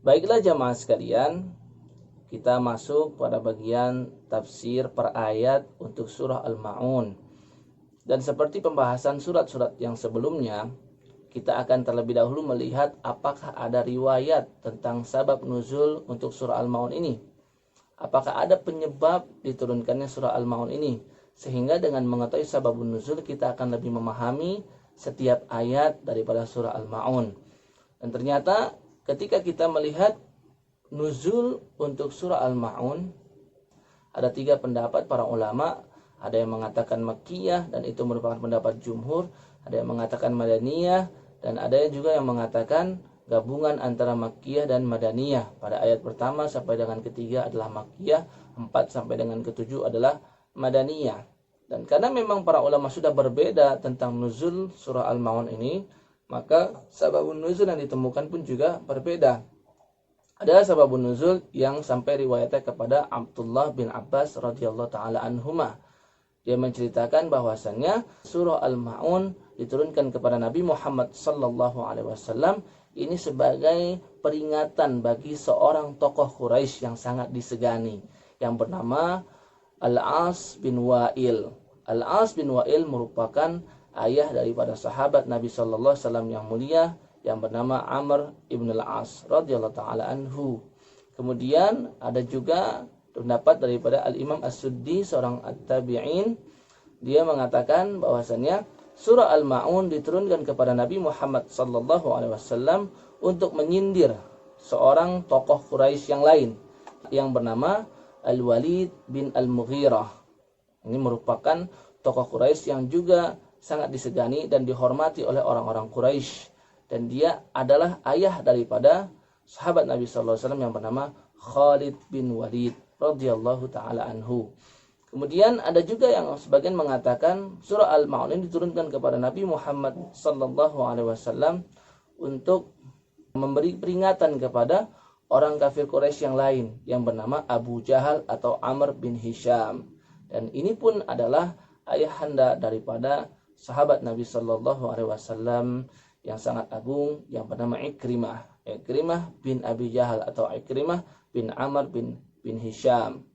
Baiklah jamaah sekalian, kita masuk pada bagian tafsir per ayat untuk surah Al-Ma'un. Dan seperti pembahasan surat-surat yang sebelumnya, kita akan terlebih dahulu melihat apakah ada riwayat tentang sabab nuzul untuk surah Al-Ma'un ini. Apakah ada penyebab diturunkannya surah Al-Ma'un ini? Sehingga dengan mengetahui sababun nuzul, kita akan lebih memahami setiap ayat daripada surah Al-Ma'un. Dan ternyata ketika kita melihat nuzul untuk surah Al-Ma'un, ada 3 pendapat para ulama. Ada yang mengatakan Makkiyah, dan itu merupakan pendapat jumhur. Ada yang mengatakan Madaniyah, dan ada juga yang mengatakan gabungan antara Makkiyah dan Madaniyah. Pada ayat pertama sampai dengan ketiga adalah Makkiyah, 4 sampai dengan ke-7 adalah Madaniyah. Dan karena memang para ulama sudah berbeda tentang nuzul surah Al-Ma'un ini, maka sababun nuzul yang ditemukan pun juga berbeda. Ada sababun nuzul yang sampai riwayatnya kepada Abdullah bin Abbas radhiyallahu taala anhuma. Dia menceritakan bahwasannya surah Al-Ma'un diturunkan kepada Nabi Muhammad sallallahu alaihi wasallam ini sebagai peringatan bagi seorang tokoh Quraisy yang sangat disegani yang bernama Al-As bin Wa'il. Al-As bin Wa'il merupakan ayah daripada sahabat Nabi sallallahu alaihi wasallam yang mulia yang bernama Amr ibn al-As radhiyallahu taala anhu. Kemudian ada juga pendapat daripada Al-Imam As-Suddi, seorang at-tabi'in. Dia mengatakan bahwasannya surah Al-Ma'un diturunkan kepada Nabi Muhammad sallallahu alaihi wasallam untuk menyindir seorang tokoh Quraisy yang lain yang bernama Al-Walid bin Al-Mughirah. Ini merupakan tokoh Quraisy yang juga sangat disegani dan dihormati oleh orang-orang Quraisy, dan dia adalah ayah daripada sahabat Nabi sallallahu alaihi wasallam yang bernama Khalid bin Walid radhiyallahu taala anhu. Kemudian ada juga yang sebagian mengatakan surah Al-Ma'un ini diturunkan kepada Nabi Muhammad sallallahu alaihi wasallam untuk memberi peringatan kepada orang kafir Quraisy yang lain yang bernama Abu Jahal atau Amr bin Hisham. Dan ini pun adalah ayahanda daripada sahabat Nabi sallallahu alaihi wasallam yang sangat agung yang bernama Ikrimah. Ikrimah bin Abi Jahal atau Ikrimah bin Amr bin Hisham.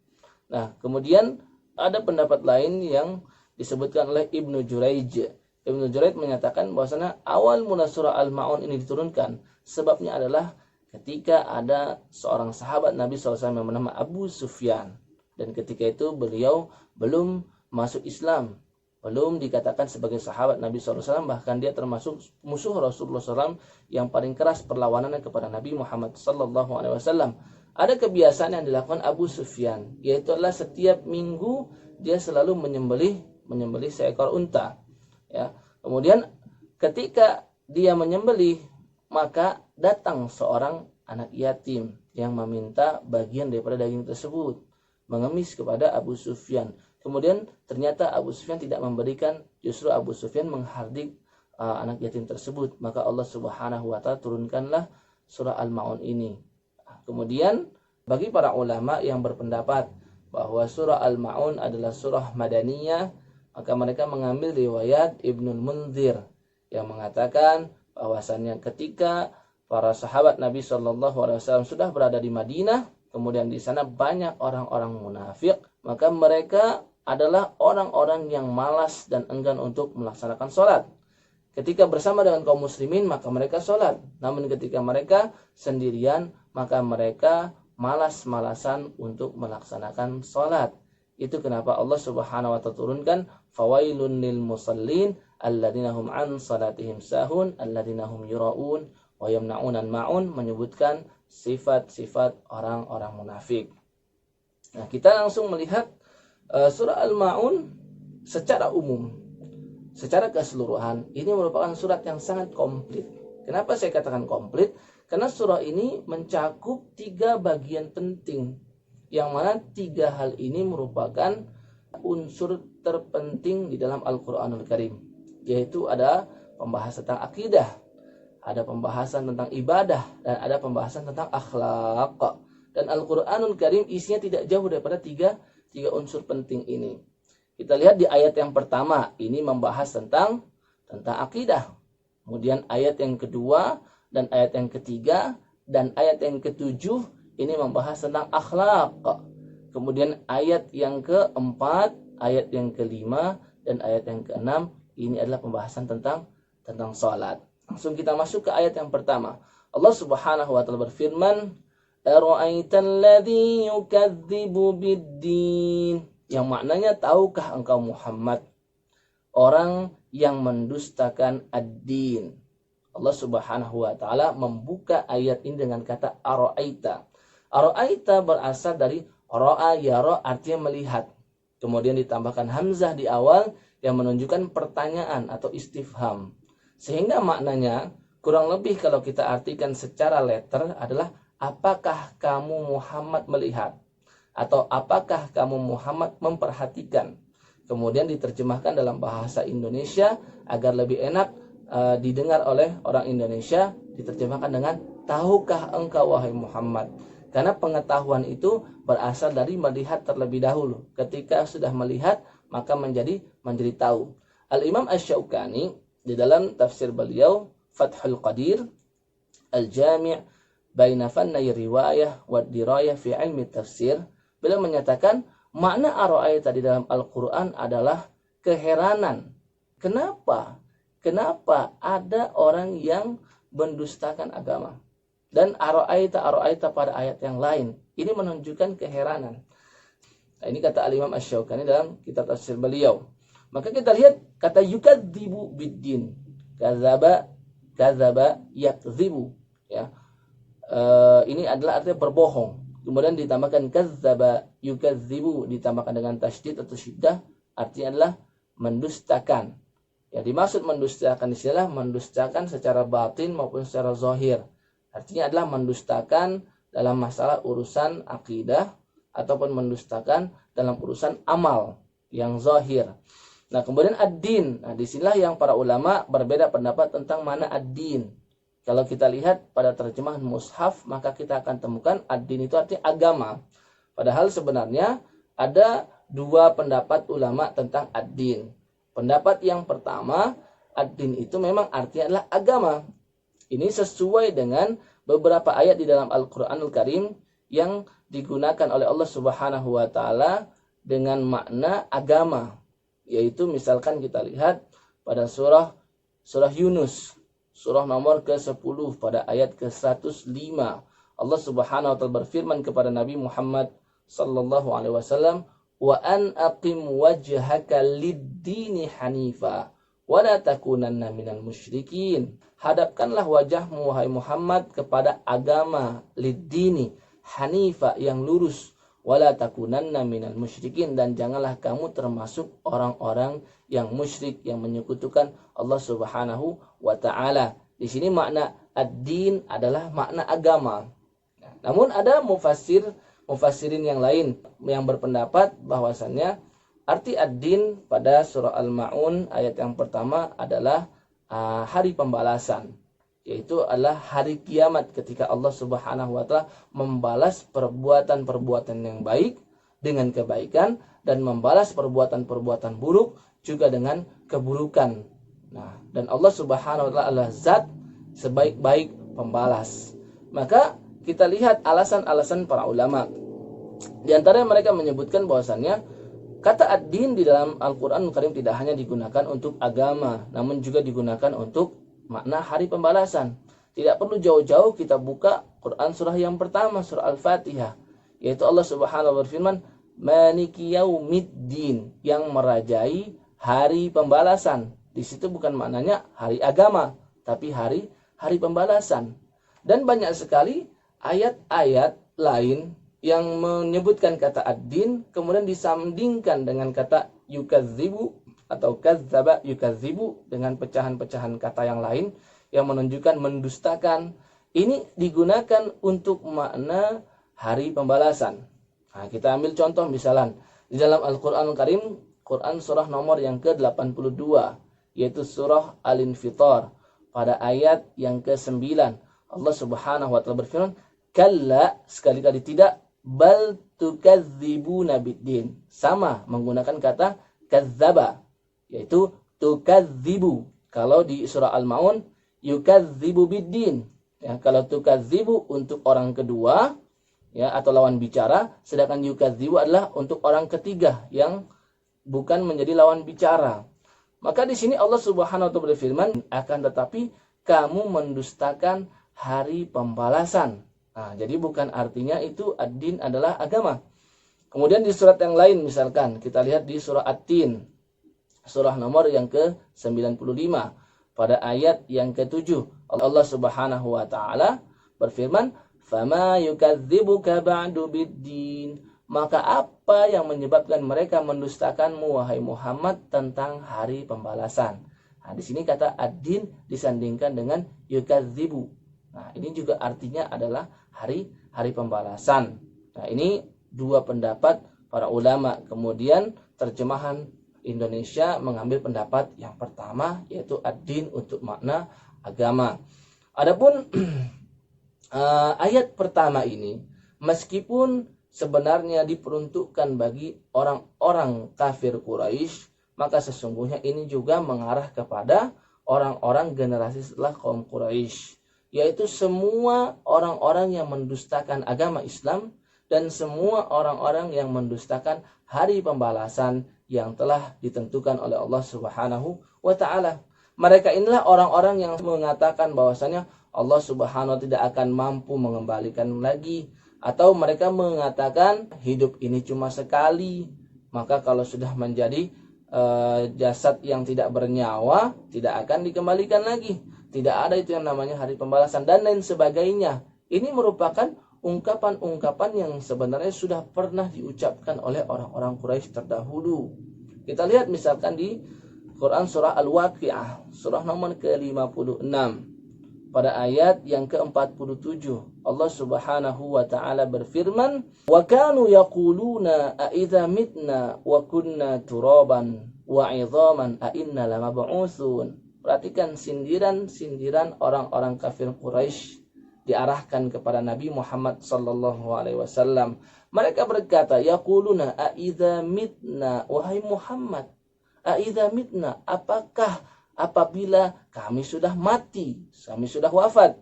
Nah, kemudian ada pendapat lain yang disebutkan oleh Ibnu Juraij. Ibnu Juraij menyatakan bahwasanya awal mula surah Al-Ma'un ini diturunkan sebabnya adalah ketika ada seorang sahabat Nabi SAW yang bernama Abu Sufyan, dan ketika itu beliau belum masuk Islam, belum dikatakan sebagai sahabat Nabi SAW, bahkan dia termasuk musuh Rasulullah SAW yang paling keras perlawanannya kepada Nabi Muhammad SAW. Ada kebiasaan yang dilakukan Abu Sufyan, yaitu adalah setiap minggu dia selalu menyembelih seekor unta. Ya. Kemudian ketika dia menyembelih, maka datang seorang anak yatim yang meminta bagian daripada daging tersebut, mengemis kepada Abu Sufyan. Kemudian ternyata Abu Sufyan tidak memberikan, justru Abu Sufyan menghardik anak yatim tersebut. Maka Allah Subhanahu wa taala turunkanlah surah Al-Ma'un ini. Kemudian bagi para ulama yang berpendapat bahwa surah Al-Ma'un adalah surah Madaniyah, maka mereka mengambil riwayat Ibnul Munzir yang mengatakan bahwasannya ketika para sahabat Nabi SAW sudah berada di Madinah, kemudian di sana banyak orang-orang munafik, maka mereka adalah orang-orang yang malas dan enggan untuk melaksanakan sholat. Ketika bersama dengan kaum muslimin, maka mereka sholat. Namun ketika mereka sendirian, maka mereka malas-malasan untuk melaksanakan sholat. Itu kenapa Allah Subhanahu wa ta'ala turunkan fawailun lil musallin alladzina hum an salatihim sahun alladzina hum yura'un wa yamna'unan ma'un, menyebutkan sifat-sifat orang-orang munafik. Nah, kita langsung melihat surah Al-Ma'un secara umum, secara keseluruhan, ini merupakan surat yang sangat komplit. Kenapa saya katakan komplit? Karena surah ini mencakup 3 bagian penting, yang mana 3 hal ini merupakan unsur terpenting di dalam Al-Quranul Karim, yaitu ada pembahasan tentang akidah, ada pembahasan tentang ibadah, dan ada pembahasan tentang akhlak. Dan Al-Quranul Karim isinya tidak jauh daripada tiga unsur penting ini. Kita lihat di ayat yang pertama, ini membahas tentang akidah. Kemudian ayat yang kedua dan ayat yang ketiga dan ayat yang ketujuh ini membahas tentang akhlak. Kemudian ayat yang keempat, ayat yang kelima, dan ayat yang keenam ini adalah pembahasan tentang salat. Langsung kita masuk ke ayat yang pertama. Allah Subhanahu wa taala berfirman, "Ara'aital ladzi yukadzibu bid-din." Yang maknanya, tahukah engkau Muhammad orang yang mendustakan ad-din? Allah Subhanahu wa taala membuka ayat ini dengan kata ara'aita. Ara'aita berasal dari ra'a yara, artinya melihat. Kemudian ditambahkan hamzah di awal yang menunjukkan pertanyaan atau istifham. Sehingga maknanya kurang lebih kalau kita artikan secara letter adalah, apakah kamu Muhammad melihat? Atau apakah kamu Muhammad memperhatikan? Kemudian diterjemahkan dalam bahasa Indonesia agar lebih enak didengar oleh orang Indonesia, diterjemahkan dengan tahukah engkau wahai Muhammad. Karena pengetahuan itu berasal dari melihat terlebih dahulu. Ketika sudah melihat maka menjadi tahu. Al-Imam Asy-Syaukani di dalam tafsir beliau Fathul Qadir Al-Jami' baina fannay riwayah wa dirayah fi ilmi tafsir, beliau menyatakan makna ara'aita di dalam Al-Qur'an adalah keheranan. Kenapa ada orang yang mendustakan agama? Dan ara'aita pada ayat yang lain ini menunjukkan keheranan. Nah, ini kata Al-Imam Asy-Syaukani dalam kitab tafsir beliau. Maka kita lihat kata yukadzibu biddin. Kadzaba yakdzibu, ya. Ini adalah artinya berbohong. Kemudian ditambahkan kadzaba yukadzibu, ditambahkan dengan tasydid atau syiddah, artinya adalah mendustakan. Ya, dimaksud mendustakan istilah mendustakan secara batin maupun secara zahir. Artinya adalah mendustakan dalam masalah urusan akidah ataupun mendustakan dalam urusan amal yang zahir. Nah, kemudian ad-din. Nah, disinilah yang para ulama berbeda pendapat tentang mana ad-din. Kalau kita lihat pada terjemahan mushaf, maka kita akan temukan ad-din itu artinya agama. Padahal sebenarnya ada dua pendapat ulama tentang ad-din. Pendapat yang pertama, ad-din itu memang artinya adalah agama. Ini sesuai dengan beberapa ayat di dalam Al-Qur'anul Karim yang digunakan oleh Allah Subhanahu wa taala dengan makna agama. Yaitu misalkan kita lihat pada surah Yunus, surah nomor ke-10 pada ayat ke-105. Allah Subhanahu wa taala berfirman kepada Nabi Muhammad sallallahu alaihi wasallam, wa an aqim wajhaka lid-dini hanifa wa la takunanna minal musyrikin. Hadapkanlah wajahmu wahai Muhammad kepada agama lid-dini hanifa, yang lurus, wa la takunanna minal musyrikin, dan janganlah kamu termasuk orang-orang yang musyrik yang menyekutukan Allah Subhanahu wa taala. Di sini makna ad-din adalah makna agama. Namun ada mufassirin yang lain yang berpendapat bahwasannya arti ad-din pada surah Al-Ma'un ayat yang pertama adalah hari pembalasan, yaitu adalah hari kiamat ketika Allah Subhanahu wa taala membalas perbuatan-perbuatan yang baik dengan kebaikan dan membalas perbuatan-perbuatan buruk juga dengan keburukan. Nah, dan Allah Subhanahu wa taala adalah zat sebaik-baik pembalas. Maka kita lihat alasan-alasan para ulama. Di antara mereka menyebutkan bahwasannya kata ad-din di dalam Al-Qur'an Karim tidak hanya digunakan untuk agama, namun juga digunakan untuk makna hari pembalasan. Tidak perlu jauh-jauh kita buka Quran surah yang pertama, surah Al-Fatihah, yaitu Allah Subhanahu wa berfirman, Maliki yaumiddin, yang merajai hari pembalasan. Di situ bukan maknanya hari agama, tapi hari pembalasan. Dan banyak sekali ayat-ayat lain yang menyebutkan kata ad-din kemudian disandingkan dengan kata yukadzibu atau kadzaba yukadzibu dengan pecahan-pecahan kata yang lain yang menunjukkan mendustakan. Ini digunakan untuk makna hari pembalasan. Nah, kita ambil contoh misalnya di dalam Al-Qur'an Karim, Quran surah nomor yang ke-82, yaitu surah Al-Infitar pada ayat yang ke-9. Allah Subhanahu wa taala berfirman, kalla, sekali-kali tidak, bal tukadzibuna biddin. Sama menggunakan kata kadzaba, yaitu tukadzibu. Kalau di surah Al-Maun yukadzibu biddin, Ya, kalau tukadzibu untuk orang kedua, ya, atau lawan bicara, sedangkan yukadzibu adalah untuk orang ketiga yang bukan menjadi lawan bicara. Maka di sini Allah Subhanahu wa taala berfirman, akan tetapi kamu mendustakan hari pembalasan. Nah, jadi bukan artinya itu ad-din adalah agama. Kemudian di surat yang lain misalkan kita lihat di surah At-Tin, surah nomor yang ke-95 pada ayat yang ke-7, Allah Subhanahu wa taala berfirman, "Fama yukadzibuka ba'du bid-din." Maka apa yang menyebabkan mereka mendustakanmu wahai Muhammad tentang hari pembalasan? Nah, di sini kata ad-din disandingkan dengan yukadzibu. Nah, ini juga artinya adalah hari pembalasan. Nah, ini dua pendapat para ulama. Kemudian terjemahan Indonesia mengambil pendapat yang pertama, yaitu ad-din untuk makna agama. Adapun ayat pertama ini, meskipun sebenarnya diperuntukkan bagi orang-orang kafir Quraisy, maka sesungguhnya ini juga mengarah kepada orang-orang generasi setelah kaum Quraisy, yaitu semua orang-orang yang mendustakan agama Islam dan semua orang-orang yang mendustakan hari pembalasan yang telah ditentukan oleh Allah Subhanahu wa taala. Mereka inilah orang-orang yang mengatakan bahwasanya Allah Subhanahu wa taala tidak akan mampu mengembalikan lagi, atau mereka mengatakan hidup ini cuma sekali, maka kalau sudah menjadi jasad yang tidak bernyawa tidak akan dikembalikan lagi. Tidak ada itu yang namanya hari pembalasan dan lain sebagainya. Ini merupakan ungkapan-ungkapan yang sebenarnya sudah pernah diucapkan oleh orang-orang Quraisy terdahulu. Kita lihat misalkan di Quran surah Al-Waqi'ah, surah nomor ke-56. Pada ayat yang ke-47, Allah Subhanahu wa taala berfirman, "Wa kanu yaquluna a idza mitna wa kunna turaban wa 'idhaman a inna lamab'utsun." Perhatikan sindiran-sindiran orang-orang kafir Quraisy diarahkan kepada Nabi Muhammad sallallahu alaihi wasallam. Mereka berkata, yaquluna a idza mitna, wahai Muhammad, a idza mitna, apakah apabila kami sudah mati, kami sudah wafat,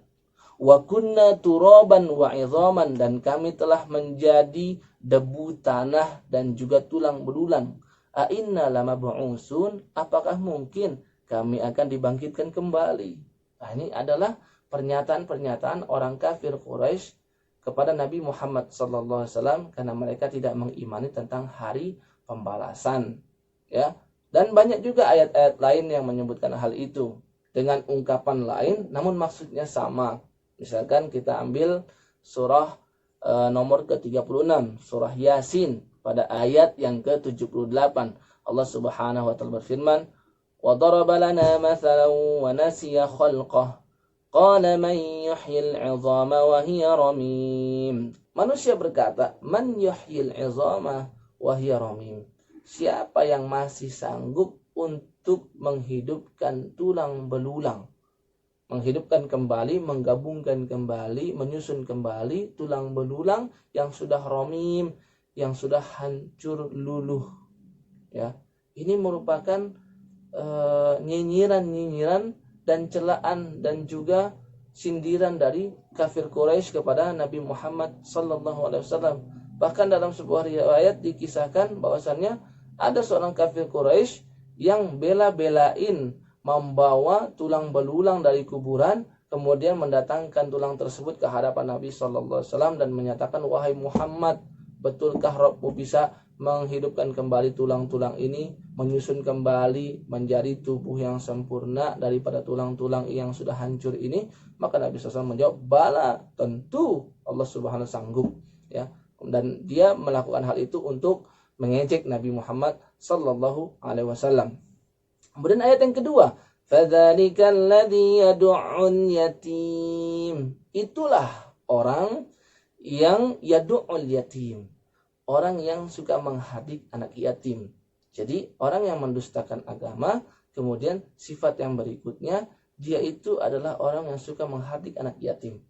wa kunna turaban wa 'idhaman, dan kami telah menjadi debu tanah dan juga tulang belulang, a inna lamab'utsun, apakah mungkin kami akan dibangkitkan kembali. Nah, ini adalah pernyataan-pernyataan orang kafir Quraisy kepada Nabi Muhammad SAW karena mereka tidak mengimani tentang hari pembalasan, ya. Dan banyak juga ayat-ayat lain yang menyebutkan hal itu dengan ungkapan lain namun maksudnya sama. Misalkan kita ambil surah nomor ke-36, surah Yasin pada ayat yang ke-78. Allah Subhanahu wa taala berfirman, "Wa daraba lana mathalan wa nasiya khalqah. Qala man yuhyil 'idhama wa hiya ramim." Manusia berkata, "Man yuhyil 'idhama wa hiya ramim." Siapa yang masih sanggup untuk menghidupkan tulang belulang? Menghidupkan kembali, menggabungkan kembali, menyusun kembali tulang belulang yang sudah ramim, yang sudah hancur luluh. Ya, ini merupakan nyinyiran-nyinyiran dan celaan dan juga sindiran dari kafir Quraisy kepada Nabi Muhammad sallallahu alaihi wasallam. Bahkan dalam sebuah riwayat dikisahkan bahwasannya ada seorang kafir Quraisy yang bela-belain membawa tulang belulang dari kuburan, kemudian mendatangkan tulang tersebut ke hadapan Nabi sallallahu alaihi wasallam dan menyatakan, "Wahai Muhammad, betulkah Rabbmu bisa menghidupkan kembali tulang-tulang ini, menyusun kembali menjadi tubuh yang sempurna daripada tulang-tulang yang sudah hancur ini?" Maka Nabi SAW menjawab, "Bala, tentu Allah Subhanahu sanggup." Ya, dan dia melakukan hal itu untuk mengejek Nabi Muhammad sallallahu alaihi wasallam. Kemudian ayat yang kedua, "Fadzalikal ladzi yad'un yatim." Itulah orang yang yad'ul yatim, orang yang suka menghadik anak yatim. Jadi orang yang mendustakan agama, kemudian sifat yang berikutnya, dia itu adalah orang yang suka menghadik anak yatim.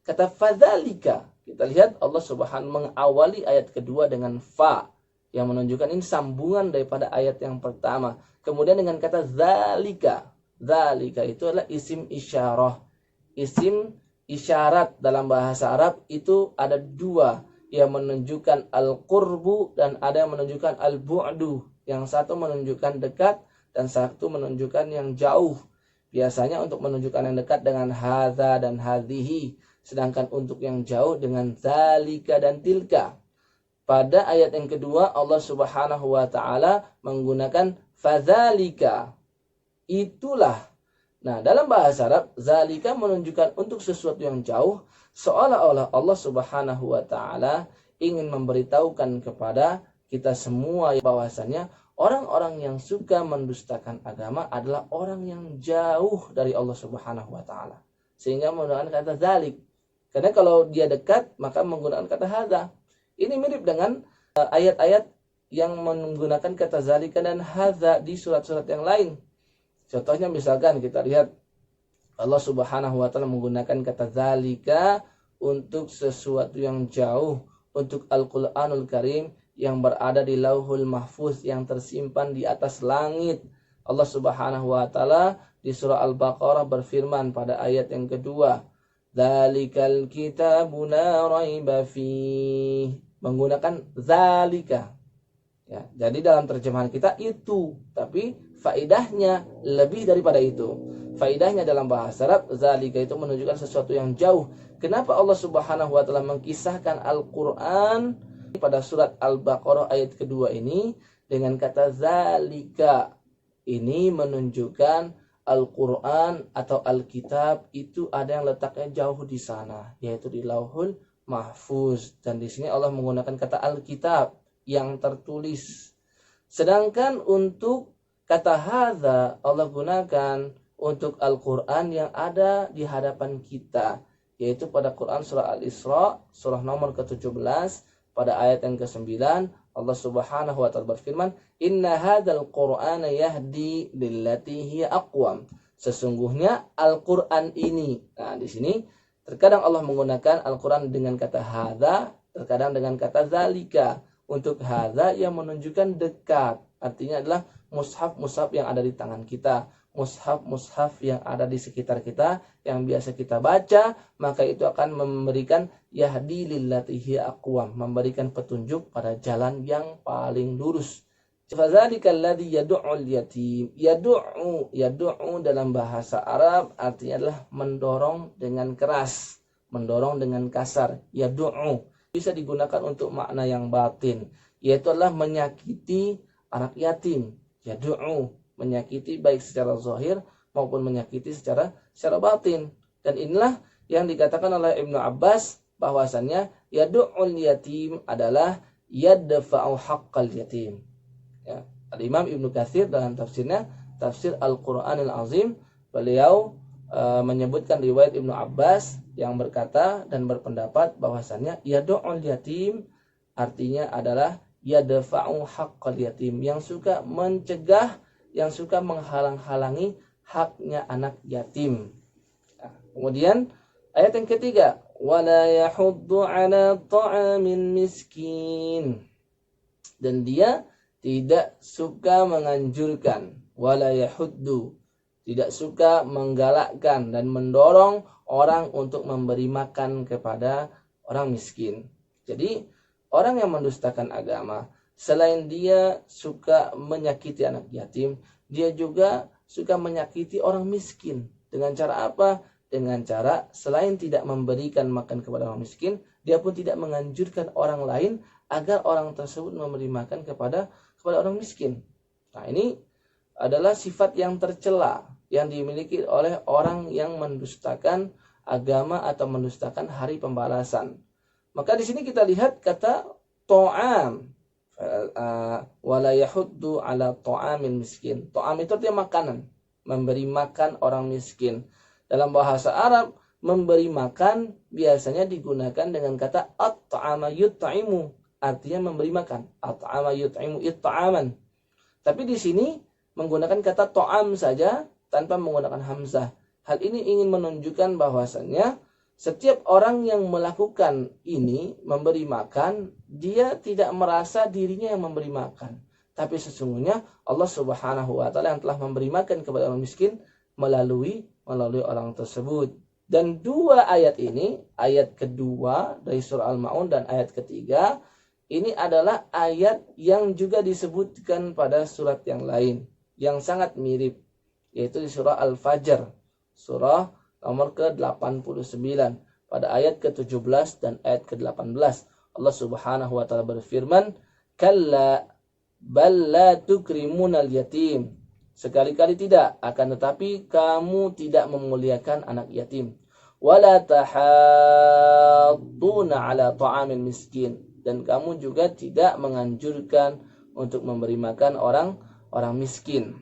Kata fadzalika, kita lihat Allah Subhanahu mengawali ayat kedua dengan fa, yang menunjukkan ini sambungan daripada ayat yang pertama. Kemudian dengan kata zalika, zalika itu adalah isim isyarah, isim isyarat dalam bahasa Arab itu ada dua, yang menunjukkan al-qurbu dan ada yang menunjukkan al-bu'du. Yang satu menunjukkan dekat dan satu menunjukkan yang jauh. Biasanya untuk menunjukkan yang dekat dengan hadza dan hadhihi, sedangkan untuk yang jauh dengan zalika dan tilka. Pada ayat yang kedua Allah Subhanahu wa taala menggunakan fadzalika, itulah. Nah, dalam bahasa Arab, zalika menunjukkan untuk sesuatu yang jauh, seolah-olah Allah Subhanahu wa taala ingin memberitahukan kepada kita semua bahwasannya orang-orang yang suka mendustakan agama adalah orang yang jauh dari Allah Subhanahu wa taala. Sehingga menggunakan kata zalik. Karena kalau dia dekat, maka menggunakan kata hadza. Ini mirip dengan ayat-ayat yang menggunakan kata zalika dan hadza di surat-surat yang lain. Contohnya misalkan kita lihat Allah Subhanahu wa taala menggunakan kata zalika untuk sesuatu yang jauh, untuk Al-Qur'anul Karim yang berada di Lauhul Mahfuz yang tersimpan di atas langit. Allah Subhanahu wa taala di surah Al-Baqarah berfirman pada ayat yang kedua, "Dzalikal kitabu la raiba fih." Menggunakan zalika. Ya, jadi dalam terjemahan kita itu, tapi faidahnya lebih daripada itu. Faidahnya dalam bahasa Arab, zalika itu menunjukkan sesuatu yang jauh. Kenapa Allah Subhanahu wa taala mengkisahkan Al-Qur'an pada surat Al-Baqarah ayat kedua ini dengan kata zalika? Ini menunjukkan Al-Qur'an atau Alkitab itu ada yang letaknya jauh di sana, yaitu di Lauhul Mahfuz. Dan di sini Allah menggunakan kata Alkitab yang tertulis. Sedangkan untuk kata hadza Allah gunakan untuk Al-Qur'an yang ada di hadapan kita, yaitu pada Quran surah Al-Isra, surah nomor ke-17, pada ayat yang ke-9, Allah Subhanahu wa taala berfirman, "Inna hadzal Qur'ana yahdi lillati hiya aqwam." Sesungguhnya Al-Qur'an ini. Nah, di sini terkadang Allah menggunakan Al-Qur'an dengan kata hadza, terkadang dengan kata zalika. Untuk hadza yang menunjukkan dekat, artinya adalah mushaf-mushaf yang ada di tangan kita, mushaf-mushaf yang ada di sekitar kita yang biasa kita baca, maka itu akan memberikan yahdi lillati hiya aqwam, memberikan petunjuk pada jalan yang paling lurus. Fadzalikal ladzi yad'ul yatim. Yad'u dalam bahasa Arab artinya adalah mendorong dengan keras, mendorong dengan kasar. Yad'u bisa digunakan untuk makna yang batin, yaitu adalah menyakiti anak yatim. Yad'u, menyakiti baik secara zahir maupun menyakiti secara batin. Dan inilah yang dikatakan oleh Ibnu Abbas bahwasannya yad'ul yatim adalah yadfa'u haqqal yatim. Ya, Imam Ibnu Katsir dalam tafsirnya, tafsir Al-Qur'anil Azim, beliau menyebutkan riwayat Ibnu Abbas yang berkata dan berpendapat bahwasannya yad'ul yatim artinya adalah yadfa'u haqqal yatim, yang suka mencegah, yang suka menghalang-halangi haknya anak yatim. Nah, kemudian ayat yang ketiga, wala yahuddu 'ala ta'amil miskin. Dan dia tidak suka menganjurkan, wala yahuddu, tidak suka menggalakkan dan mendorong orang untuk memberi makan kepada orang miskin. Jadi orang yang mendustakan agama, selain dia suka menyakiti anak yatim, dia juga suka menyakiti orang miskin. Dengan cara apa? Dengan cara selain tidak memberikan makan kepada orang miskin, dia pun tidak menganjurkan orang lain agar orang tersebut memberi makan kepada orang miskin. Nah, ini adalah sifat yang tercela yang dimiliki oleh orang yang mendustakan agama atau mendustakan hari pembalasan. Maka di sini kita lihat kata ta'am, wala yahuddu 'ala ta'amil miskin. Ta'am itu artinya makanan, memberi makan orang miskin. Dalam bahasa Arab, memberi makan biasanya digunakan dengan kata at-ta'ama yut'imu, artinya memberi makan. At-ta'ama yut'imu it'aman. Tapi di sini menggunakan kata ta'am saja tanpa menggunakan hamzah. Hal ini ingin menunjukkan bahwasannya setiap orang yang melakukan ini, memberi makan, dia tidak merasa dirinya yang memberi makan. Tapi sesungguhnya Allah Subhanahu wa taala yang telah memberi makan kepada orang miskin melalui orang tersebut. Dan dua ayat ini, ayat kedua dari surah Al-Ma'un dan ayat ketiga, ini adalah ayat yang juga disebutkan pada surat yang lain, yang sangat mirip, yaitu di surah Al-Fajr, surah nomor ke-89, pada ayat ke-17 dan ayat ke-18. Allah Subhanahu wa taala berfirman, "Kalla bal la tukrimunal yatim." Sekali-kali tidak, akan tetapi kamu tidak memuliakan anak yatim. Wala tahadduna ala ta'amil miskin, dan kamu juga tidak menganjurkan untuk memberi makan orang miskin.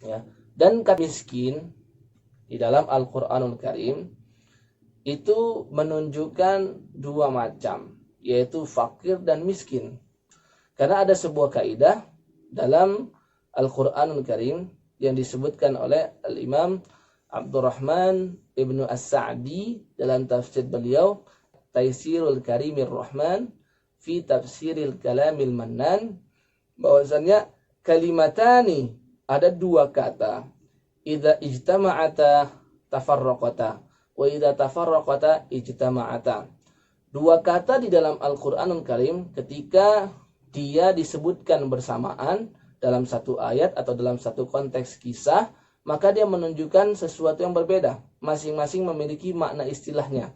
Ya. Dan kata miskin di dalam Al-Qur'anul Karim itu menunjukkan dua macam, yaitu fakir dan miskin. Karena ada sebuah kaidah dalam Al-Qur'anul Karim yang disebutkan oleh Al-Imam Abdurrahman Ibnu As-Sa'di dalam tafsir beliau Taisirul Karimir Rahman fi Tafsiril Kalamil Mannan, bahwasanya kalimatani, ada dua kata, idza ijtama'ata tafarraqata wa idza tafarraqata ijtama'ata. Dua kata di dalam Al-Qur'anul Karim ketika dia disebutkan bersamaan dalam satu ayat atau dalam satu konteks kisah, maka dia menunjukkan sesuatu yang berbeda. Masing-masing memiliki makna istilahnya.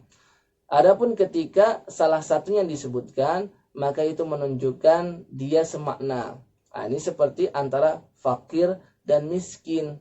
Adapun ketika salah satunya disebutkan, maka itu menunjukkan dia semakna. Nah, ini seperti antara fakir dan miskin.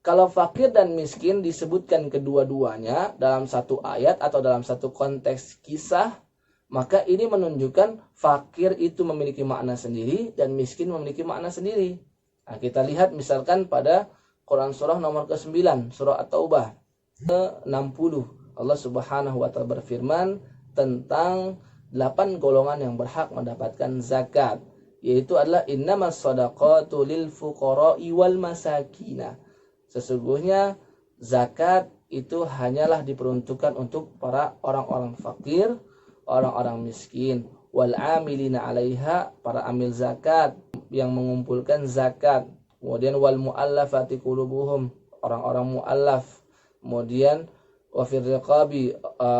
Kalau fakir dan miskin disebutkan kedua-duanya dalam satu ayat atau dalam satu konteks kisah, maka ini menunjukkan fakir itu memiliki makna sendiri dan miskin memiliki makna sendiri. Nah, kita lihat misalkan pada Quran surah nomor ke-9, surah At-Taubah ke-60. Allah Subhanahu wa taala berfirman tentang 8 golongan yang berhak mendapatkan zakat, yaitu adalah innamas shadaqatu lil fuqara'i wal masakina. Sesungguhnya zakat itu hanyalah diperuntukkan untuk para orang-orang fakir, orang-orang miskin, wal amilina 'alaiha, para amil zakat yang mengumpulkan zakat. Kemudian wal mu'allafati qulubuhum, orang-orang mu'allaf. Kemudian wa fir riqabi,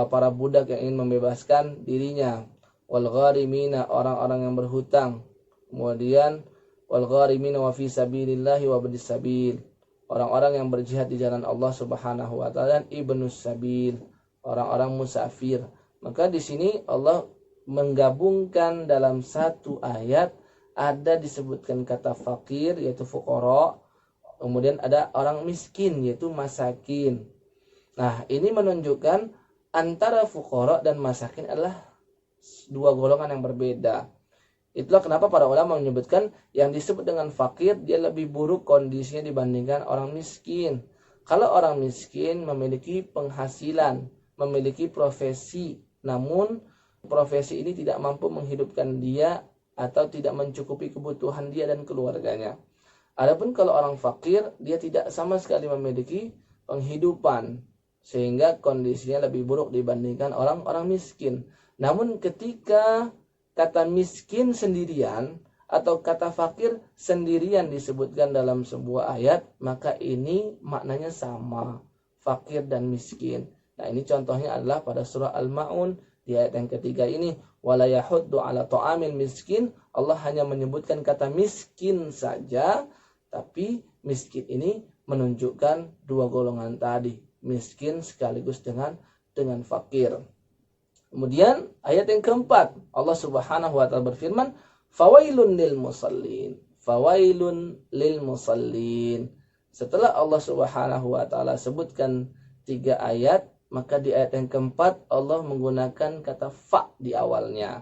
para budak yang ingin membebaskan dirinya. Wal gharimina, orang-orang yang berhutang. Kemudian wal gharimina wa fi sabilillahi wa badis sabil, orang-orang yang berjihad di jalan Allah Subhanahu wa taala, dan ibnus sabil, orang-orang musafir. Maka di sini Allah menggabungkan dalam satu ayat, ada disebutkan kata fakir yaitu fuqara, kemudian ada orang miskin yaitu masakin. Nah, ini menunjukkan antara fuqara dan masakin adalah dua golongan yang berbeda. Itulah kenapa para ulama menyebutkan yang disebut dengan fakir dia lebih buruk kondisinya dibandingkan orang miskin. Kalau orang miskin memiliki penghasilan, memiliki profesi, namun profesi ini tidak mampu menghidupkan dia atau tidak mencukupi kebutuhan dia dan keluarganya. Adapun kalau orang fakir, dia tidak sama sekali memiliki penghidupan, sehingga kondisinya lebih buruk dibandingkan orang-orang miskin. Namun ketika kata miskin sendirian atau kata fakir sendirian disebutkan dalam sebuah ayat, maka ini maknanya sama, fakir dan miskin. Nah, ini contohnya adalah pada surah Al-Ma'un di ayat yang ketiga ini, wala yahuddu ala ta'amil miskin. Allah hanya menyebutkan kata miskin saja, tapi miskin ini menunjukkan dua golongan tadi, miskin sekaligus dengan fakir. Kemudian ayat yang keempat, Allah Subhanahu wa taala berfirman, fawailun lil musallin. Fawailun lil musallin. Setelah Allah Subhanahu wa taala sebutkan 3 ayat, maka di ayat yang keempat Allah menggunakan kata fa di awalnya.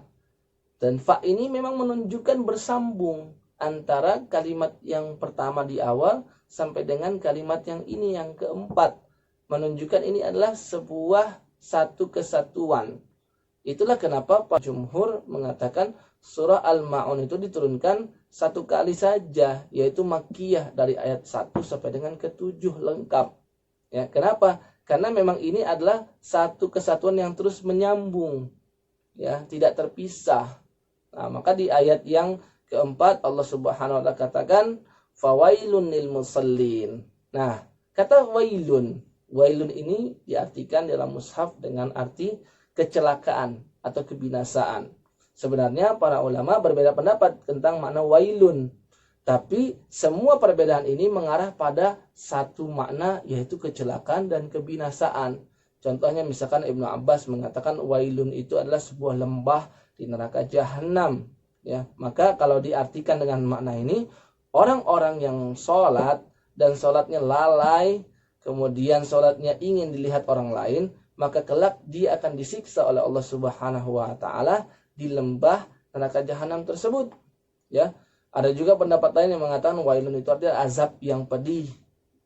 Dan fa ini memang menunjukkan bersambung antara kalimat yang pertama di awal sampai dengan kalimat yang ini yang keempat. Menunjukkan ini adalah sebuah satu kesatuan. Itulah kenapa Pak Jumhur mengatakan surah Al-Ma'un itu diturunkan 1 kali saja, yaitu Makkiyah dari ayat 1 sampai dengan ke-7 lengkap. Ya, kenapa? Karena memang ini adalah satu kesatuan yang terus menyambung, ya, tidak terpisah. Nah, maka di ayat yang keempat Allah Subhanahu wa taala katakan fawailun lil musallin. Nah, kata wailun, Wailun ini diartikan dalam mushaf dengan arti kecelakaan atau kebinasaan. Sebenarnya para ulama berbeda pendapat tentang makna wailun, tapi semua perbedaan ini mengarah pada satu makna, yaitu kecelakaan dan kebinasaan. Contohnya misalkan Ibnu Abbas mengatakan wailun itu adalah sebuah lembah di neraka jahanam. Ya, maka kalau diartikan dengan makna ini, orang-orang yang sholat dan sholatnya lalai, kemudian sholatnya ingin dilihat orang lain, maka kelak dia akan disiksa oleh Allah Subhanahu wa Ta'ala di lembah neraka jahanam tersebut. Ya, ada juga pendapat lain yang mengatakan wailun itu adalah azab yang pedih,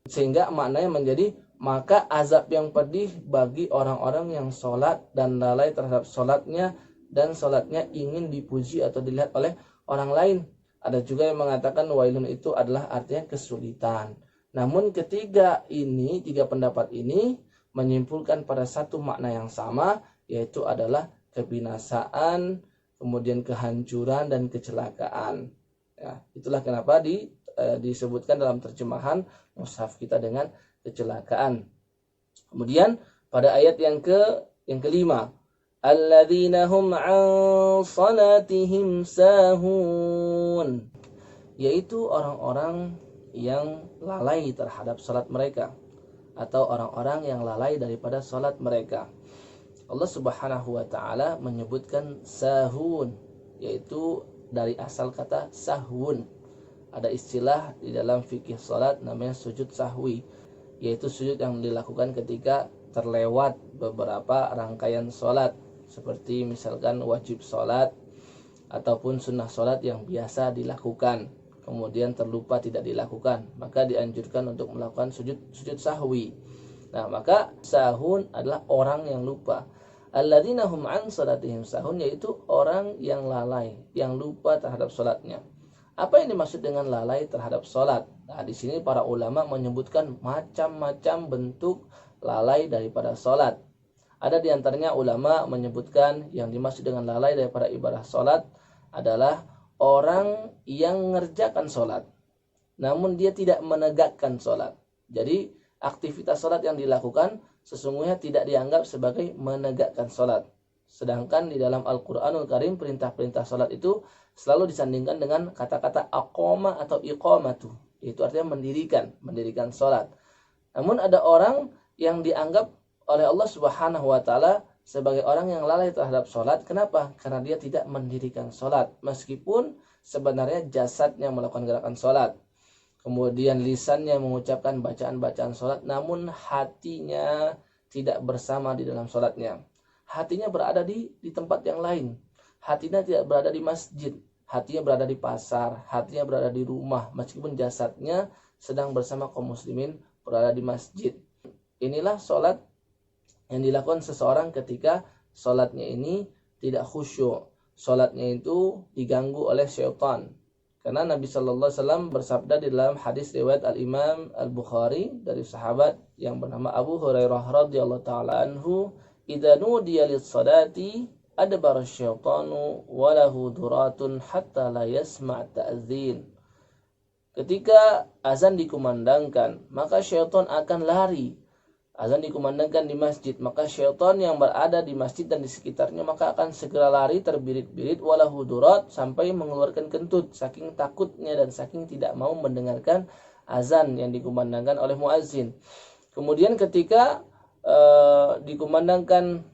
sehingga maknanya menjadi maka azab yang pedih bagi orang-orang yang sholat dan lalai terhadap sholatnya, dan sholatnya ingin dipuji atau dilihat oleh orang lain. Ada juga yang mengatakan wailun itu adalah artinya kesulitan. Namun tiga pendapat ini menyimpulkan pada satu makna yang sama, yaitu adalah kebinasaan, kemudian kehancuran dan kecelakaan. Ya, itulah kenapa disebutkan dalam terjemahan mushaf kita dengan kecelakaan. Kemudian pada ayat yang kelima, alladzina hum 'an salatihim sahun, yaitu orang-orang yang lalai terhadap salat mereka, atau orang-orang yang lalai daripada salat mereka. Allah Subhanahu wa Ta'ala menyebutkan sahun, yaitu dari asal kata sahwun. Ada istilah di dalam fikih salat namanya sujud sahwi, yaitu sujud yang dilakukan ketika terlewat beberapa rangkaian salat, seperti misalkan wajib salat ataupun sunnah salat yang biasa dilakukan, kemudian terlupa tidak dilakukan, maka dianjurkan untuk melakukan sujud sahwi. Nah, maka sahun adalah orang yang lupa. Alladzina hum 'an salatihim sahun, yaitu orang yang lalai, yang lupa terhadap salatnya. Apa yang dimaksud dengan lalai terhadap salat? Nah, di sini para ulama menyebutkan macam-macam bentuk lalai daripada salat. Ada di antaranya ulama menyebutkan yang dimaksud dengan lalai daripada ibadah salat adalah orang yang mengerjakan salat, namun dia tidak menegakkan salat. Jadi aktivitas salat yang dilakukan sesungguhnya tidak dianggap sebagai menegakkan salat. Sedangkan di dalam Al-Qur'anul Karim perintah-perintah salat itu selalu disandingkan dengan kata-kata aqama atau iqamatu. Itu artinya mendirikan salat. Namun ada orang yang dianggap oleh Allah Subhanahu wa Ta'ala sebagai orang yang lalai terhadap salat. Kenapa? Karena dia tidak mendirikan salat, meskipun sebenarnya jasadnya melakukan gerakan salat, kemudian lisannya mengucapkan bacaan-bacaan salat, namun hatinya tidak bersama di dalam salatnya. Hatinya berada di tempat yang lain. Hatinya tidak berada di masjid, hatinya berada di pasar, hatinya berada di rumah, meskipun jasadnya sedang bersama kaum muslimin berada di masjid. Inilah salat yang dilakukan seseorang ketika salatnya ini tidak khusyuk. Salatnya itu diganggu oleh syaitan. Karena Nabi sallallahu alaihi wasallam bersabda di dalam hadis riwayat Al-Imam Al-Bukhari dari sahabat yang bernama Abu Hurairah radhiyallahu taala anhu, "Idza nudiya lis-salati adbara asy-syaitanu wa lahu duratun hatta la yasma' ta'dzin." Ketika azan dikumandangkan, maka syaitan akan lari. Azan dikumandangkan di masjid, maka syaitan yang berada di masjid dan di sekitarnya maka akan segera lari terbirit-birit, walahu durat, sampai mengeluarkan kentut saking takutnya dan saking tidak mau mendengarkan azan yang dikumandangkan oleh muazzin. Kemudian ketika dikumandangkan,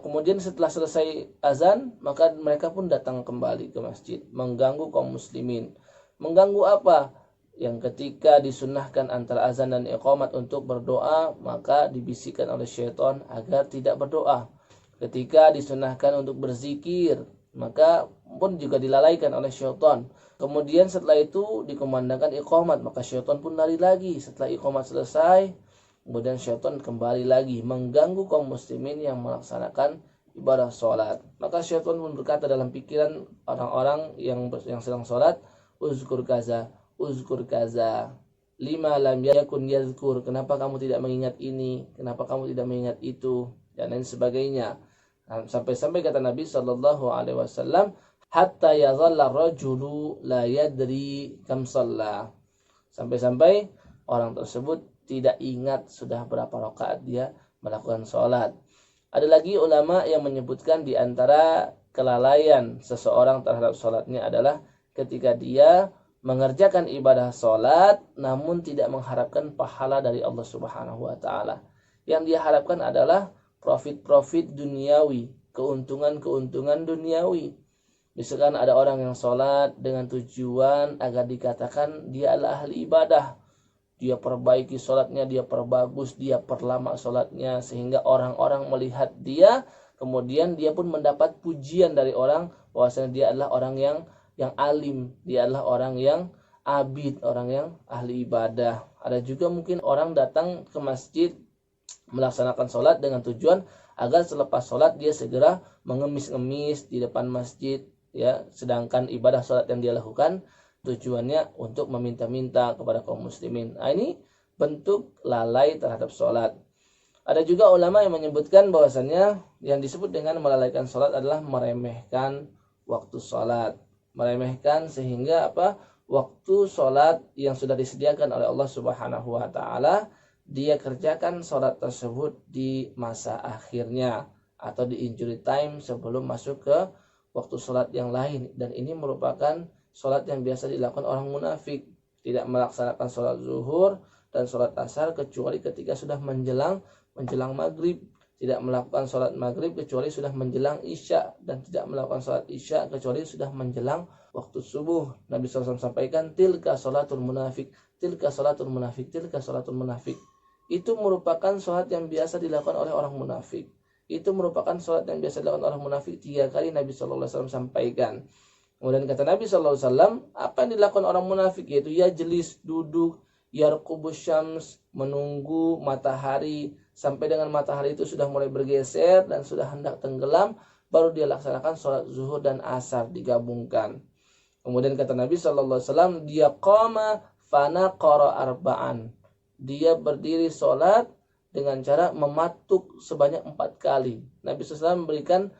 kemudian setelah selesai azan, maka mereka pun datang kembali ke masjid, mengganggu kaum muslimin. Mengganggu apa? Yang ketika disunnahkan antara azan dan iqamat untuk berdoa, maka dibisikkan oleh syaitan agar tidak berdoa. Ketika disunnahkan untuk berzikir, maka pun juga dilalaikan oleh syaitan. Kemudian setelah itu dikumandangkan iqamat, maka syaitan pun lari lagi. Setelah iqamat selesai, kemudian syaitan kembali lagi mengganggu kaum muslimin yang melaksanakan ibadah sholat. Maka syaitan pun berkata dalam pikiran orang-orang yang sedang sholat, uzkur kaza lima lam yakun yazkur, kenapa kamu tidak mengingat ini, kenapa kamu tidak mengingat itu, dan lain sebagainya. Sampai-sampai kata Nabi sallallahu alaihi wasallam, hatta yadhalla rajulu la yadri kam shalla, sampai-sampai orang tersebut tidak ingat sudah berapa rakaat dia melakukan sholat. Ada lagi ulama yang menyebutkan di antara kelalaian seseorang terhadap sholatnya adalah ketika dia mengerjakan ibadah sholat namun tidak mengharapkan pahala dari Allah Subhanahu wa Ta'ala. Yang dia harapkan adalah profit-profit duniawi, keuntungan-keuntungan duniawi. Misalkan ada orang yang sholat dengan tujuan agar dikatakan dia adalah ahli ibadah. Dia perbaiki sholatnya, dia perbagus, dia perlama sholatnya, sehingga orang-orang melihat dia, kemudian dia pun mendapat pujian dari orang bahwasanya dia adalah orang yang alim, dia adalah orang yang abid, orang yang ahli ibadah. Ada juga mungkin orang datang ke masjid melaksanakan sholat dengan tujuan agar selepas sholat dia segera mengemis-ngemis di depan masjid, ya, sedangkan ibadah sholat yang dia lakukan tujuannya untuk meminta-minta kepada kaum muslimin. Nah, ini bentuk lalai terhadap sholat. Ada juga ulama yang menyebutkan bahwasannya yang disebut dengan melalaikan sholat adalah meremehkan waktu sholat, meremehkan sehingga waktu sholat yang sudah disediakan oleh Allah Subhanahu wa Ta'ala dia kerjakan sholat tersebut di masa akhirnya atau di injury time sebelum masuk ke waktu sholat yang lain. Dan ini merupakan sholat yang biasa dilakukan orang munafik, tidak melaksanakan sholat zuhur dan sholat asar kecuali ketika sudah menjelang maghrib, tidak melakukan sholat maghrib kecuali sudah menjelang isya, dan tidak melakukan sholat isya kecuali sudah menjelang waktu subuh. Nabi SAW sampaikan, tilka sholatul munafik, tilka sholatul munafik, tilka sholatul munafik. Itu merupakan sholat yang biasa dilakukan oleh orang munafik. Itu merupakan sholat yang biasa dilakukan orang munafik. 3 kali Nabi SAW sampaikan. Kemudian kata Nabi SAW, apa yang dilakukan orang munafik yaitu yajlis, duduk, yarqubus syams, menunggu matahari sampai dengan matahari itu sudah mulai bergeser dan sudah hendak tenggelam, baru dia laksanakan sholat zuhur dan asar digabungkan. Kemudian kata Nabi SAW, dia qama fana qara arba'an. Dia berdiri sholat dengan cara mematuk sebanyak 4 kali. Nabi SAW memberikan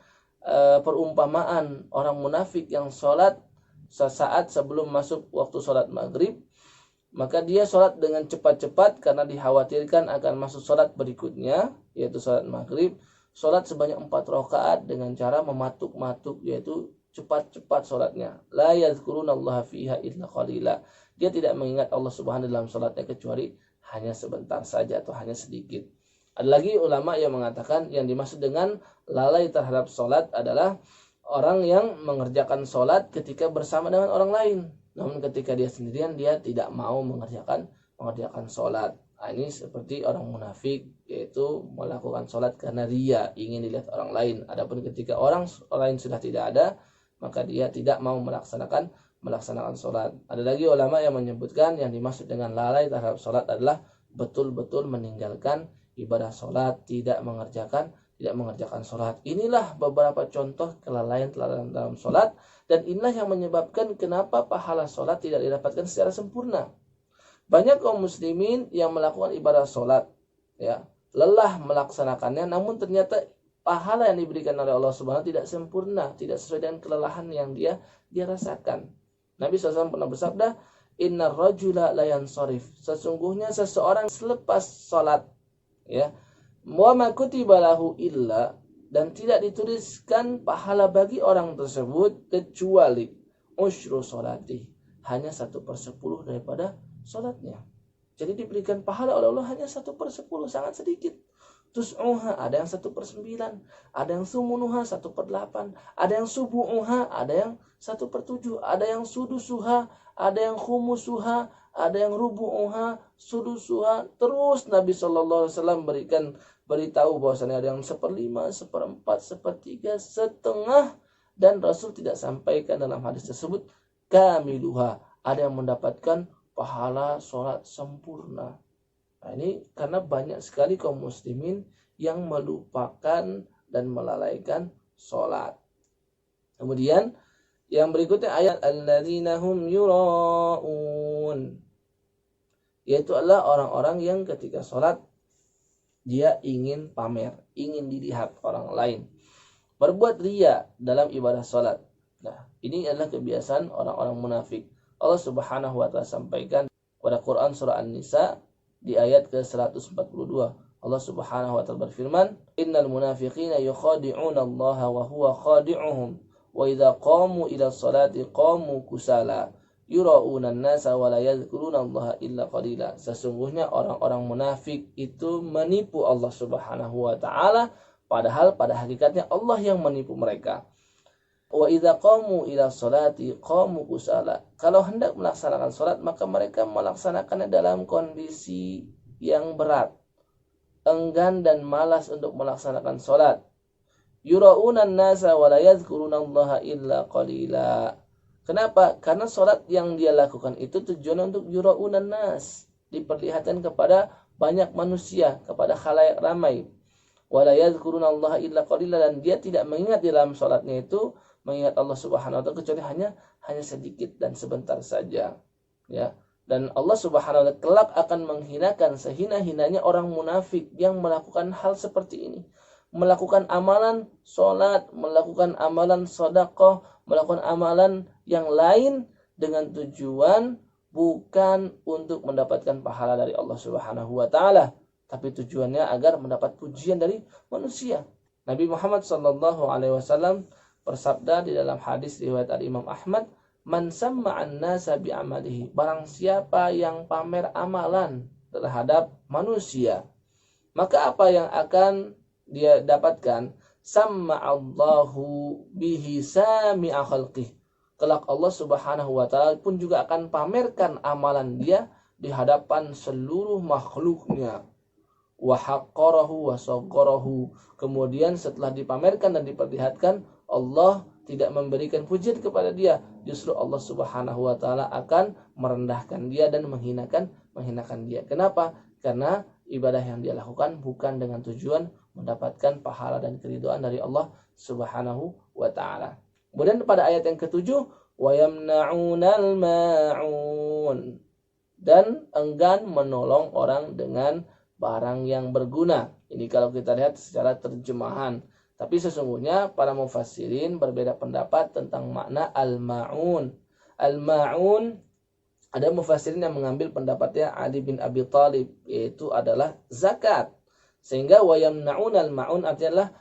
perumpamaan orang munafik yang sholat sesaat sebelum masuk waktu sholat maghrib. Maka dia sholat dengan cepat-cepat karena dikhawatirkan akan masuk sholat berikutnya, yaitu sholat maghrib. Sholat sebanyak 4 rakaat dengan cara mematuk-matuk, yaitu cepat-cepat sholatnya. La yadhkurunallaha fiha illa qalila. Dia tidak mengingat Allah Subhanahu dalam sholatnya kecuali hanya sebentar saja atau hanya sedikit. Ada lagi ulama yang mengatakan yang dimaksud dengan lalai terhadap sholat adalah orang yang mengerjakan sholat ketika bersama dengan orang lain, namun ketika dia sendirian dia tidak mau mengerjakan sholat. Nah, ini seperti orang munafik, yaitu melakukan sholat karena ria, ingin dilihat orang lain. Adapun ketika orang lain sudah tidak ada, maka dia tidak mau melaksanakan sholat. Ada lagi ulama yang menyebutkan yang dimaksud dengan lalai terhadap sholat adalah betul-betul meninggalkan ibadah sholat, tidak mengerjakan sholat. Inilah beberapa contoh kelalaian dalam sholat, dan inilah yang menyebabkan kenapa pahala sholat tidak didapatkan secara sempurna. Banyak kaum muslimin yang melakukan ibadah sholat, ya, lelah melaksanakannya, namun ternyata pahala yang diberikan oleh Allah Subhanahu tidak sempurna, tidak sesuai dengan kelelahan yang dia rasakan. Nabi SAW pernah bersabda, innar rajula la yansarif. Sesungguhnya seseorang selepas sholat, ya, wa ma kutiba lahu illa, dan tidak dituliskan pahala bagi orang tersebut kecuali usyru sholati, hanya 1/10 daripada sholatnya. Jadi diberikan pahala oleh Allah hanya 1/10, sangat sedikit. Tus'uha, ada yang 1/9, ada yang sumunuha 1/8, ada yang subu'uha, ada yang 1/7, ada yang sudusuha, ada yang khumusuha, ada yang rubu'uha, sudusuha. Terus Nabi SAW beritahu bahwasanya ada yang 1/5, 1/4, 1/3, setengah, dan Rasul tidak sampaikan dalam hadis tersebut kamiluha, ada yang mendapatkan pahala sholat sempurna. Nah, ini karena banyak sekali kaum muslimin yang melupakan dan melalaikan sholat. Kemudian yang berikutnya ayat alladzina hum yura'un, yaitu adalah orang-orang yang ketika sholat dia ingin pamer, ingin dilihat orang lain, berbuat riya dalam ibadah sholat. Nah, ini adalah kebiasaan orang-orang munafik. Allah Subhanahu wa Ta'ala sampaikan pada Quran surah An-Nisa di ayat ke-142. Allah Subhanahu wa taala berfirman, "Innal munafiqina yukhadi'una Allah wa huwa khadi'uhum wa idza qamu ila sholati qamu kusala yura'una an-nasa wa la yadhkuruna Allah illa qalila." Sesungguhnya orang-orang munafik itu menipu Allah Subhanahu wa taala, padahal pada hakikatnya Allah yang menipu mereka. Wa idza qamu ila sholati qamu kusala. Kalau hendak melaksanakan salat maka mereka melaksanakannya dalam kondisi yang berat, enggan dan malas untuk melaksanakan salat. Yura'una an-nasa wa la yadhkuruna Allah illa qalila. Kenapa? Karena salat yang dia lakukan itu tujuannya untuk yura'una an-nas, diperlihatkan kepada banyak manusia, kepada khalayak ramai. Wa la yadhkuruna Allah illa qalila, dan dia tidak mengingat di dalam salatnya itu mengingat Allah Subhanahu wa taala kecuali hanya sedikit dan sebentar saja, ya. Dan Allah Subhanahu wa taala kelak akan menghinakan sehina-hinanya orang munafik yang melakukan hal seperti ini. Melakukan amalan salat, melakukan amalan sedekah, melakukan amalan yang lain dengan tujuan bukan untuk mendapatkan pahala dari Allah Subhanahu wa taala, tapi tujuannya agar mendapat pujian dari manusia. Nabi Muhammad sallallahu alaihi wasallam bersabda di dalam hadis riwayat Imam Ahmad, "Man samma'an nasa bi'amalihi." Barang siapa yang pamer amalan terhadap manusia, maka apa yang akan dia dapatkan? Samma'allahu bihi sami'a khalqih. Kelak Allah Subhanahu wa taala pun juga akan pamerkan amalan dia di hadapan seluruh makhluknya. Wa haqqarahu wa sagharahu. Kemudian setelah dipamerkan dan diperlihatkan, Allah tidak memberikan pujian kepada dia, justru Allah Subhanahu wa taala akan merendahkan dia dan menghinakan dia. Kenapa? Karena ibadah yang dia lakukan bukan dengan tujuan mendapatkan pahala dan keridhaan dari Allah Subhanahu wa taala. Kemudian pada ayat yang ke-7, wa yamna'unal ma'un, dan enggan menolong orang dengan barang yang berguna. Ini kalau kita lihat secara terjemahan. Tapi sesungguhnya para mufassirin berbeda pendapat tentang makna al-ma'un. Al-ma'un, ada mufassirin yang mengambil pendapatnya Ali bin Abi Thalib, yaitu adalah zakat. Sehingga wa yamna'unal ma'un artinya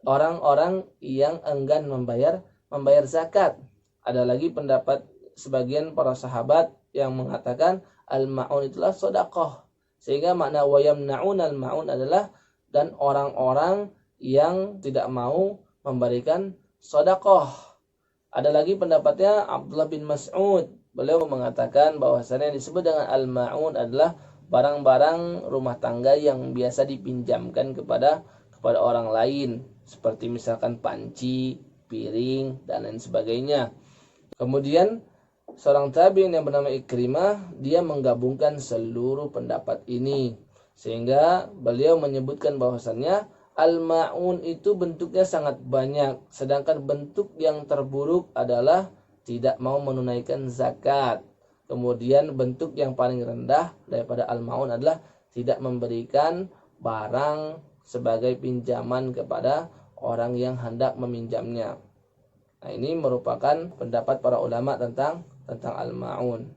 orang-orang yang enggan membayar zakat. Ada lagi pendapat sebagian para sahabat yang mengatakan al-ma'un itulah sedekah. Sehingga makna wa yamna'unal ma'un adalah dan orang-orang yang tidak mau memberikan sedekah. Ada lagi pendapatnya Abdullah bin Mas'ud. Beliau mengatakan bahwasanya yang disebut dengan al-ma'un adalah barang-barang rumah tangga yang biasa dipinjamkan kepada orang lain, seperti misalkan panci, piring, dan lain sebagainya. Kemudian seorang tabi'in yang bernama Ikrimah, dia menggabungkan seluruh pendapat ini, sehingga beliau menyebutkan bahwasannya al-ma'un itu bentuknya sangat banyak, sedangkan bentuk yang terburuk adalah tidak mau menunaikan zakat. Kemudian bentuk yang paling rendah daripada al-ma'un adalah tidak memberikan barang sebagai pinjaman kepada orang yang hendak meminjamnya. Nah, ini merupakan pendapat para ulama tentang al-ma'un.